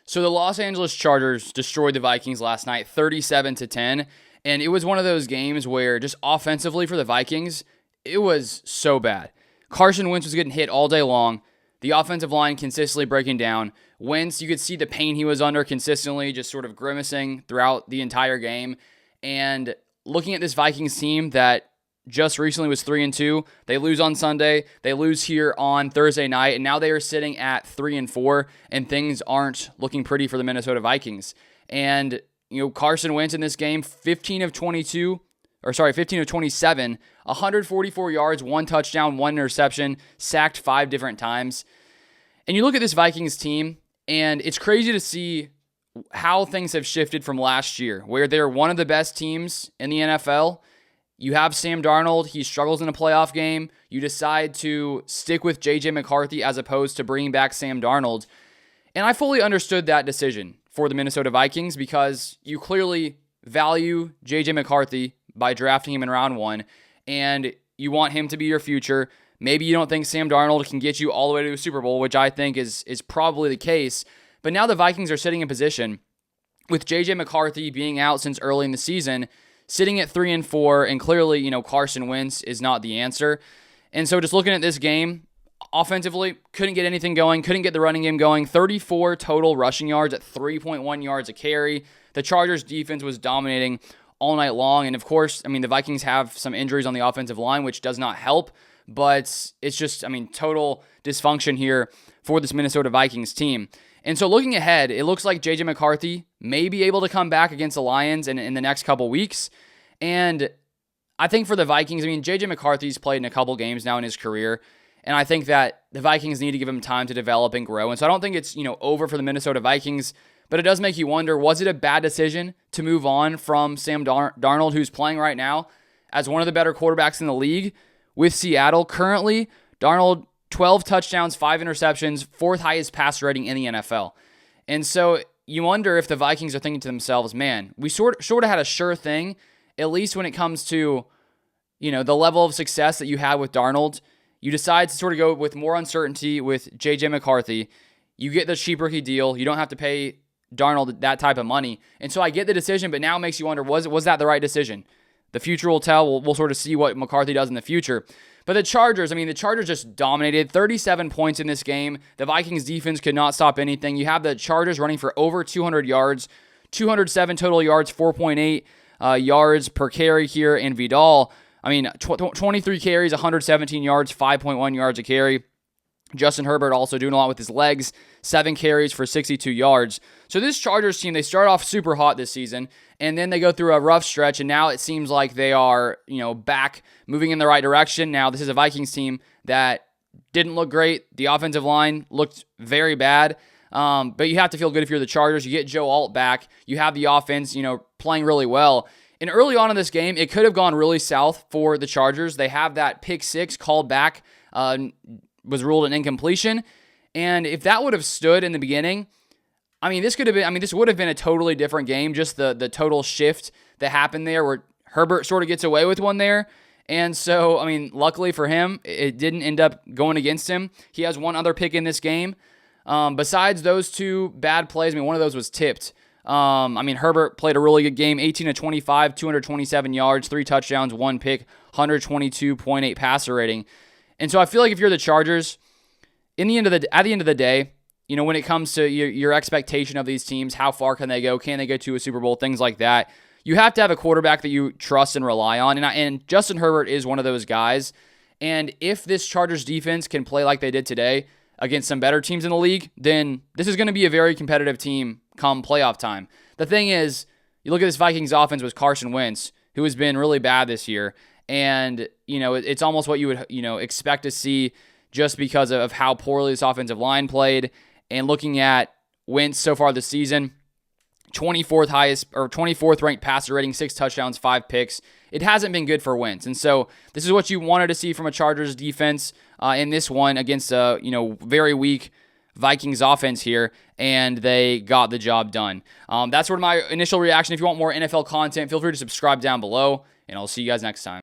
So the Los Angeles Chargers destroyed the Vikings last night, 37-10, and it was one of those games where just offensively for the Vikings, it was so bad. Carson Wentz was getting hit all day long. The offensive line consistently breaking down. Wentz, you could see the pain he was under consistently, just sort of grimacing throughout the entire game. And looking at this Vikings team that just recently was 3-2, they lose on Sunday, they lose here on Thursday night, and now they are sitting at 3-4, and things aren't looking pretty for the Minnesota Vikings. And Carson Wentz in this game, 15 of 27, 144 yards, 1 touchdown, 1 interception, sacked 5 different times. And you look at this Vikings team, and it's crazy to see how things have shifted from last year, where they're one of the best teams in the NFL. You have Sam Darnold. He struggles in a playoff game. You decide to stick with J.J. McCarthy as opposed to bringing back Sam Darnold. And I fully understood that decision for the Minnesota Vikings because you clearly value J.J. McCarthy by drafting him in round 1, and you want him to be your future. Maybe you don't think Sam Darnold can get you all the way to a Super Bowl, which I think is probably the case. But now the Vikings are sitting in position with J.J. McCarthy being out since early in the season, sitting at 3-4, and clearly, Carson Wentz is not the answer. And so just looking at this game, offensively, couldn't get anything going, couldn't get the running game going. 34 total rushing yards at 3.1 yards a carry. The Chargers defense was dominating all night long. And of course, the Vikings have some injuries on the offensive line, which does not help. But it's just, total dysfunction here for this Minnesota Vikings team. And so looking ahead, it looks like J.J. McCarthy may be able to come back against the Lions in the next couple weeks. And I think for the Vikings, J.J. McCarthy's played in a couple games now in his career. And I think that the Vikings need to give him time to develop and grow. And so I don't think it's, over for the Minnesota Vikings. But it does make you wonder, was it a bad decision to move on from Sam Darnold, who's playing right now as one of the better quarterbacks in the league with Seattle? Currently, Darnold, 12 touchdowns, 5 interceptions, 4th highest passer rating in the NFL. And so you wonder if the Vikings are thinking to themselves, man, we sort of had a sure thing, at least when it comes to, the level of success that you had with Darnold. You decide to sort of go with more uncertainty with J.J. McCarthy. You get the cheap rookie deal. You don't have to pay Darnold that type of money. And so I get the decision, but now it makes you wonder, was that the right decision? The future will tell. We'll sort of see what McCarthy does in the future. But the Chargers, the Chargers just dominated. 37 points in this game. The Vikings defense could not stop anything. You have the Chargers running for over 200 yards, 207 total yards, 4.8 yards per carry here. And Vidal, 23 carries, 117 yards, 5.1 yards a carry. Justin Herbert also doing a lot with his legs, 7 carries for 62 yards. So this Chargers team, they start off super hot this season, and then they go through a rough stretch, and now it seems like they are, back moving in the right direction. Now, this is a Vikings team that didn't look great. The offensive line looked very bad, but you have to feel good if you're the Chargers. You get Joe Alt back. You have the offense, playing really well. And early on in this game, it could have gone really south for the Chargers. They have that pick 6 called back, was ruled an incompletion. And if that would have stood in the beginning, this would have been a totally different game. Just the total shift that happened there where Herbert sort of gets away with one there. And so, luckily for him, it didn't end up going against him. He has one other pick in this game. Besides those 2 bad plays, one of those was tipped. Herbert played a really good game, 18 of 25, 227 yards, 3 touchdowns, 1 pick, 122.8 passer rating. And so I feel like if you're the Chargers, at the end of the day, when it comes to your expectation of these teams, how far can they go? Can they go to a Super Bowl? Things like that. You have to have a quarterback that you trust and rely on. And Justin Herbert is one of those guys. And if this Chargers defense can play like they did today against some better teams in the league, then this is going to be a very competitive team come playoff time. The thing is, you look at this Vikings offense with Carson Wentz, who has been really bad this year. And, it's almost what you would, expect to see just because of how poorly this offensive line played. And looking at Wentz so far this season, 24th ranked passer rating, 6 touchdowns, 5 picks. It hasn't been good for Wentz. And so this is what you wanted to see from a Chargers defense in this one against a, very weak Vikings offense here, and they got the job done. That's sort of my initial reaction. If you want more NFL content, feel free to subscribe down below, and I'll see you guys next time.